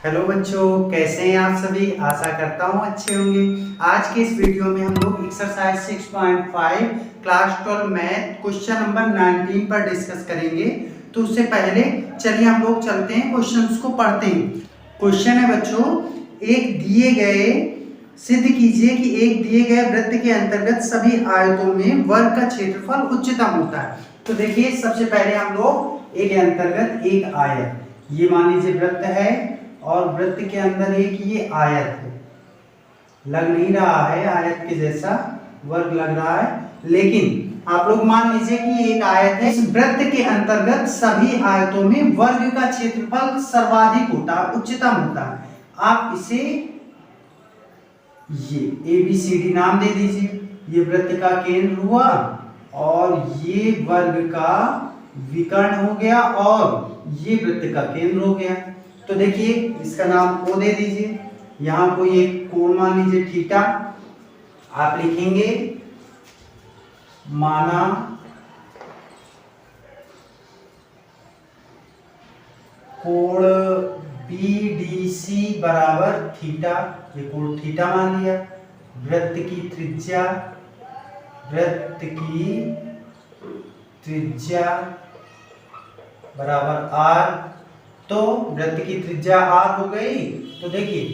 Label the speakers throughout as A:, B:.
A: Hello बच्चों, कैसे हैं आप सभी। आशा करता हूँ अच्छे होंगे। आज के इस वीडियो में हम लोग exercise 6.5 class 12 math question number 19 पर डिस्कस करेंगे। तो उससे पहले चलिए हम लोग चलते हैं, क्वेश्चंस को पढ़ते हैं। क्वेश्चन है बच्चों, एक दिए गए सिद्ध कीजिए कि एक दिए गए वृत्त के अंतर्गत सभी आयतों में वर्ग का क्षेत्रफल उच्चतम होता है। तो देखिए, सबसे पहले हम लोग एक अंतर्गत एक आयत, ये मान लीजिए वृत्त है और वृत्त के अंदर एक ये आयत है, लग नहीं रहा है आयत के जैसा, वर्ग लग रहा है, लेकिन आप लोग मान लीजिए कि एक आयत है। इस वृत्त के अंतर्गत सभी आयतों में वर्ग का क्षेत्रफल सर्वाधिक होता है, उच्चतम होता है। आप इसे ये ABCD नाम दे दीजिए। ये वृत्त का केंद्र हुआ और ये वर्ग का विकर्ण हो गया और ये वृत्त का केंद्र हो गया। तो देखिए, इसका नाम O दे दीजिए। यहाँ कोई एक कोण मान लीजिए थीटा, आप लिखेंगे माना कोण BDC बराबर थीटा, ये कोण थीटा मान लिया। वृत्त की त्रिज्या बराबर R। तो वृत्त की त्रिज्या R हो गई। तो देखिए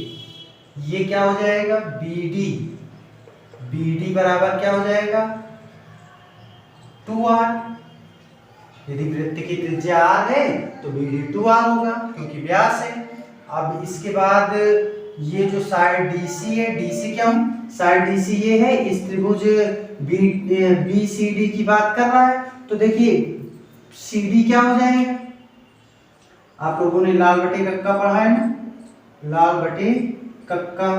A: ये क्या हो जाएगा, BD बराबर क्या हो जाएगा 2R। यदि वृत्त की त्रिज्या R है तो BD 2R होगा, क्योंकि व्यास है। अब इसके बाद ये जो साइड DC है, DC क्या है, साइड DC ये है, इस त्रिभुज BCD की बात कर रहा है। तो देखिए CD क्या हो जाएगा, आप लोगों ने लाल बटे कक्का पढ़ा है ना, लाल बटे कक्का।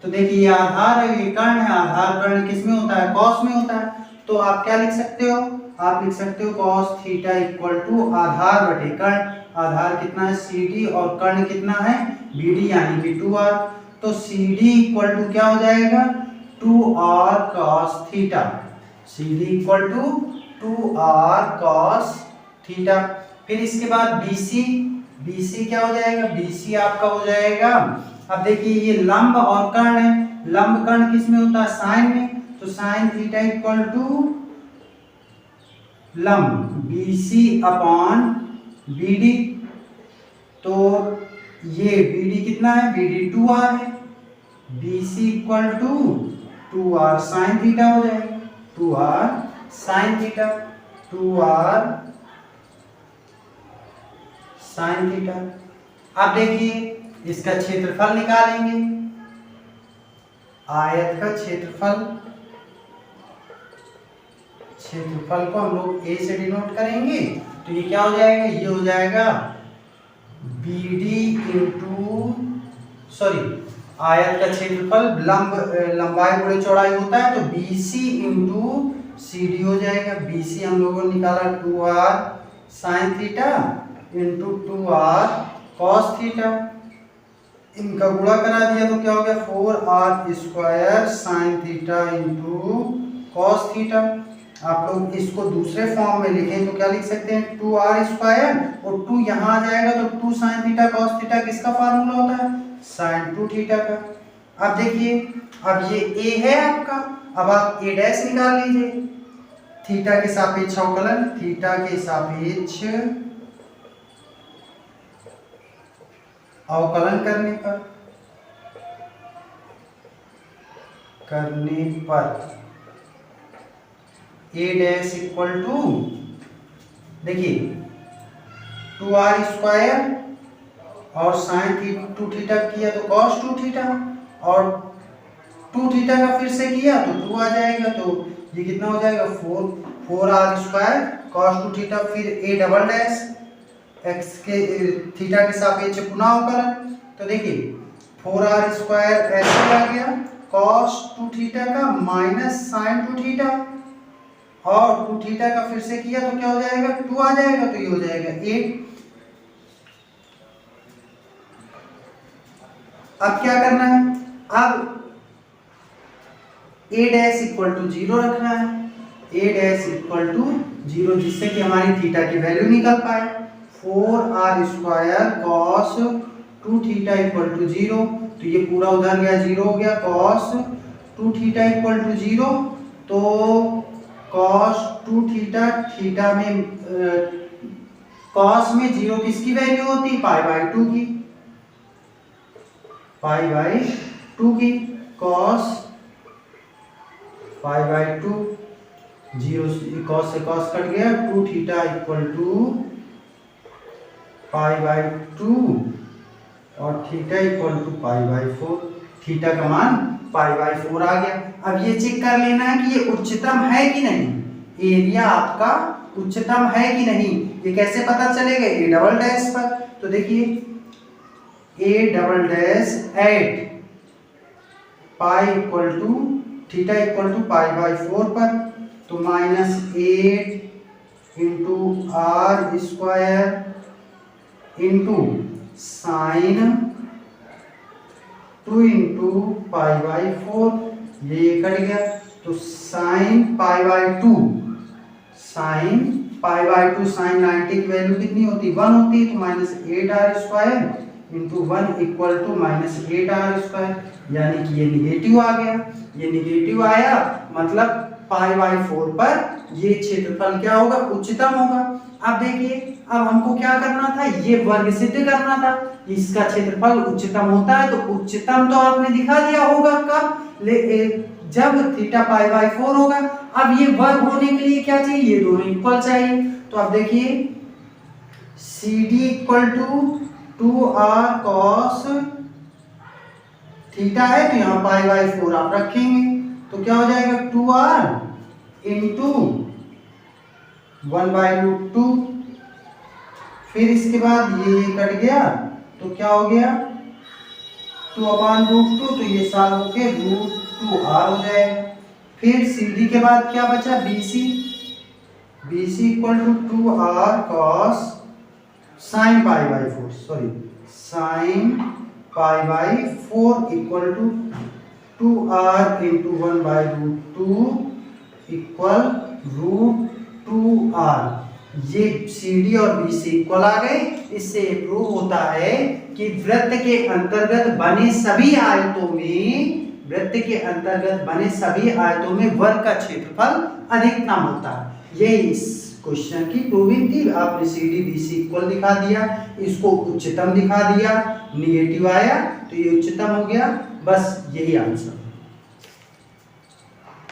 A: तो देखिए ये आधार है, ये कर्ण है। आधार कर्ण किस में होता है, कॉस में होता है। तो आप क्या लिख सकते हो, आप लिख सकते हो cos थीटा इक्वल टू आधार बटे कर्ण। आधार कितना है CD और कर्ण कितना है BD, यानी कि 2R। तो CD इक्वल टू क्या हो जाएगा 2R cos theta. CD equal to 2R cos theta. फिर इसके बाद BC क्या हो जाएगा, BC आपका हो जाएगा, अब देखिए ये लंब और कर्ण है। लंब कर्ण किस में होता है, साइन में। तो साइन थीटा इक्वल टू लंब BC अपॉन BD। तो ये BD कितना है, BD 2R है। BC equal to 2R sine theta हो जाएगा, 2R sine theta, 2R sine theta. अब देखिए इसका क्षेत्रफल निकालेंगे, आयत का क्षेत्रफल को हम लोग A से डिनोट करेंगे। तो ये क्या हो जाएगा, ये हो जाएगा BD इंटू आयत का क्षेत्रफल लंबाई गुणे चौड़ाई होता है, तो BC इंटू CD हो जाएगा। BC हम लोगों ने निकाला 2R sine theta into 2R cos theta. इनका गुणा करा दिया तो क्या हो गया 4R square sine theta into cos theta. आप लोग इसको दूसरे फॉर्म में लिखें तो क्या लिख सकते हैं 2R स्क्वायर और 2 यहाँ आ जाएगा तो 2 साइन थीटा cos थीटा किसका फार्मूला होता है, साइन 2 थीटा का। अब देखिए, अब ये A है आपका, अब आप A डैश निकाल लीजिए। थीटा के सापेक्ष अवकलन, थीटा के सापेक्ष अवकलन करने पर A डैश इक्वल टू, देखिए 2R स्क्वायर और साइन 2 थीटा किया तो cos 2 थीटा और 2 थीटा का फिर से किया तो 2 आ जाएगा। तो ये कितना हो जाएगा 4R स्क्वायर cos 2 थीटा, फिर A डबल डैश x के थीटा के सापेक्ष पुनः अवकलन। तो देखिए 4R स्क्वायर ऐसे आ गया cos 2 थीटा का माइनस साइन 2 थीटा और 2 थीटा का फिर से किया तो क्या हो जाएगा 2 आ जाएगा। तो ये हो जाएगा 8। अब क्या करना है, अब A डैश इक्वल टू 0 रखना है, A डैश इक्वल टू 0, जिससे कि हमारी थीटा की वैल्यू निकल पाए। 4R square cos 2 theta equal to 0, तो ये पूरा उधर गया 0 हो गया। कॉस 2 थीटा इक्वल टू 0, तो कॉस 2 थीटा, थीटा में कॉस में 0 किसकी वैल्यू होती? पाई बाई 2 की, पाई बाई 2 की। कॉस पाई बाई 2, 0 कॉस से कॉस कट गया, 2 theta equal to pi by 2 और theta equal to pi by 4। Theta का मान पाई बाई 4 आ गया। अब ये चेक कर लेना है कि ये उच्चतम है कि नहीं, एरिया आपका उच्चतम है कि नहीं। ये कैसे पता चलेगा? ए डबल डैश पर। तो देखिए a double dash at pi equal to theta equal to pi by 4 पर, तो -8 into r square into sine 2 into pi by 4, ये कट गया। तो sine pi by 2, sine pi by 2, sine 90 की वैल्यू कितनी होती? 1 होती है, तो -8r square into 1 equal to -8r square, यानी कि ये निगेटिव आ गया। ये निगेटिव आया मतलब पाई बाई 4 पर ये क्षेत्रफल क्या होगा? उच्चतम होगा। अब देखिए, अब हमको क्या करना था? ये वर्ग सिद्ध करना था। इसका क्षेत्रफल उच्चतम होता है, तो उच्चतम तो आपने दिखा दिया होगा कब? जब थीटा पाई बाई 4 होगा। अब ये वर्ग होने के लिए क्या चाहिए? ये दोनों इक्वल चाहिए। तो अब देखिए CD equal to 2r cos theta है, तो यहाँ पाई बाई 4 आप रखेंगे, तो क्या हो जाएगा? 2r into 1/√2। फिर इसके बाद ये कट गया, तो क्या हो गया? 2/√2, तो ये साल होके √2r हो जाएगा। फिर CD के बाद क्या बचा? BC equal to 2r cos sine pi by 4, sorry sine pi by 4 equal to 2r into 1/√2 equal √2r। ये CD और BC इक्वल आ गए। इससे प्रूव होता है कि वृत्त के अंतर्गत बने सभी आयतों में, वृत्त के अंतर्गत बने सभी आयतों में वर्ग का क्षेत्रफल अधिकतम होता है। यही इस क्वेश्चन की प्रूविंग थी। आपने CD BC इक्वल दिखा दिया, इसको उच्चतम दिखा दिया, निगेटिव आया तो ये उच्चतम हो गया। बस यही आंसर।